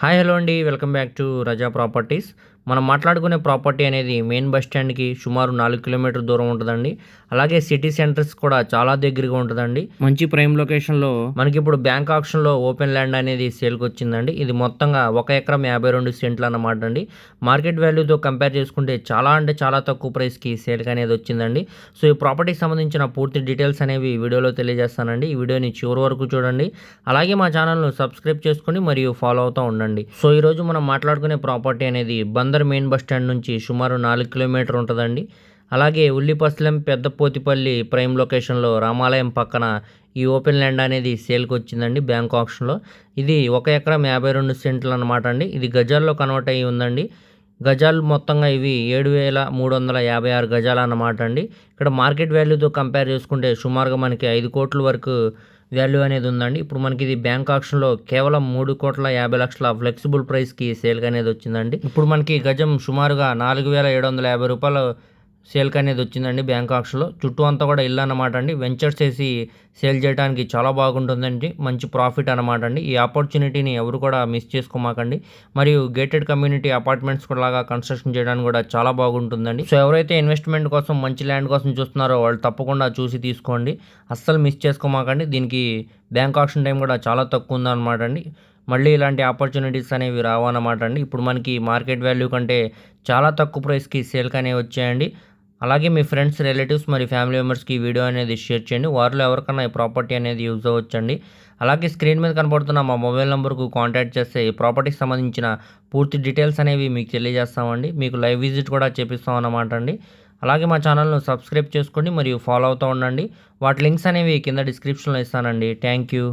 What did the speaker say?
Hi hello అండి. Welcome back to Raza properties. మనం మాట్లాడుకునే ప్రాపర్టీ అనేది మెయిన్ బస్ స్టాండ్కి సుమారు 4 కిలోమీటర్ దూరం ఉంటుందండి. అలాగే సిటీ సెంటర్స్ కూడా చాలా దగ్గరగా ఉంటుందండి. మంచి ప్రైమ్ లొకేషన్లో మనకి ఇప్పుడు బ్యాంక్ ఆప్షన్లో ఓపెన్ ల్యాండ్ అనేది సేల్కి వచ్చిందండి. ఇది మొత్తంగా 1 ఎకరం 52 సెంట్లు అన్నమాట అండి. మార్కెట్ వాల్యూతో కంపేర్ చేసుకుంటే చాలా అంటే చాలా తక్కువ ప్రైస్కి సేల్కి అనేది వచ్చిందండి. సో ఈ ప్రాపర్టీకి సంబంధించిన పూర్తి డీటెయిల్స్ అనేవి వీడియోలో తెలియజేస్తానండి. ఈ వీడియోని చివరి వరకు చూడండి. అలాగే మా ఛానల్ను సబ్స్క్రైబ్ చేసుకొని మరియు ఫాలో అవుతూ ఉండండి. సో ఈరోజు మనం మాట్లాడుకునే ప్రాపర్టీ అనేది బందర్ మెయిన్ బస్ స్టాండ్ నుంచి సుమారు 4 కిలోమీటర్ ఉంటుందండి. అలాగే ఉల్లిపస్లెం పెద్దపోతిపల్లి ప్రైమ్ లొకేషన్లో రామాలయం పక్కన ఈ ఓపెన్ ల్యాండ్ అనేది సేల్కి వచ్చిందండి బ్యాంక్ ఆప్షన్లో. ఇది 1 ఎకరం 52 సెంట్లు అనమాట అండి. ఇది గజాల్లో కన్వర్ట్ అయ్యి ఉందండి. గజాలు మొత్తంగా ఇవి 7,356 గజాలు అన్నమాట అండి. ఇక్కడ మార్కెట్ వాల్యూతో కంపేర్ చేసుకుంటే సుమారుగా మనకి 5 కోట్ల వరకు వాల్యూ అనేది ఉందండి. ఇప్పుడు మనకి ఇది బ్యాంక్ ఆప్షన్లో కేవలం 3,50,00,000 ఫ్లెక్సిబుల్ ప్రైస్కి సేల్కి అనేది వచ్చిందండి. ఇప్పుడు మనకి గజం సుమారుగా 4,750 రూపాయలు సేల్కి అనేది వచ్చిందండి బ్యాంక్ ఆప్షన్లో. చుట్టూ అంతా కూడా ఇల్లు అనమాట అండి. వెంచర్స్ వేసి సేల్ చేయడానికి చాలా బాగుంటుందండి. మంచి ప్రాఫిట్ అనమాట అండి. ఈ ఆపర్చునిటీని ఎవరు కూడా మిస్ చేసుకోమాకండి. మరియు గేటెడ్ కమ్యూనిటీ అపార్ట్మెంట్స్ కూడా లాగా కన్స్ట్రక్షన్ చేయడానికి కూడా చాలా బాగుంటుందండి. సో ఎవరైతే ఇన్వెస్ట్మెంట్ కోసం మంచి ల్యాండ్ కోసం చూస్తున్నారో వాళ్ళు తప్పకుండా చూసి తీసుకోండి. అస్సలు మిస్ చేసుకోమాకండి. దీనికి బ్యాంక్ ఆప్షన్ టైం కూడా చాలా తక్కువ ఉందన్నమాట అండి. మళ్ళీ ఇలాంటి ఆపర్చునిటీస్ అనేవి రావన్నమాట అండి. ఇప్పుడు మనకి మార్కెట్ వాల్యూ కంటే చాలా తక్కువ ప్రైస్కి సేల్కి అనేవి వచ్చాయండి. అలాగే మీ ఫ్రెండ్స్, రిలేటివ్స్ మరియు ఫ్యామిలీ మెంబర్స్కి ఈ వీడియో అనేది షేర్ చేయండి. వారిలో ఎవరికైనా ఈ ప్రాపర్టీ అనేది యూజ్ అవ్వచ్చండి. అలాగే స్క్రీన్ మీద కనపడుతున్న మా మొబైల్ నెంబర్కు కాంటాక్ట్ చేస్తే ఈ ప్రాపర్టీకి సంబంధించిన పూర్తి డీటెయిల్స్ అనేవి మీకు తెలియజేస్తామండి. మీకు లైవ్ విజిట్ కూడా చేపిస్తాం అన్నమాట అండి. అలాగే మా ఛానల్ను సబ్స్క్రైబ్ చేసుకోండి మరియు ఫాలో అవుతూ ఉండండి. వాటి లింక్స్ అనేవి కింద డిస్క్రిప్షన్లో ఇస్తానండి. Thank you.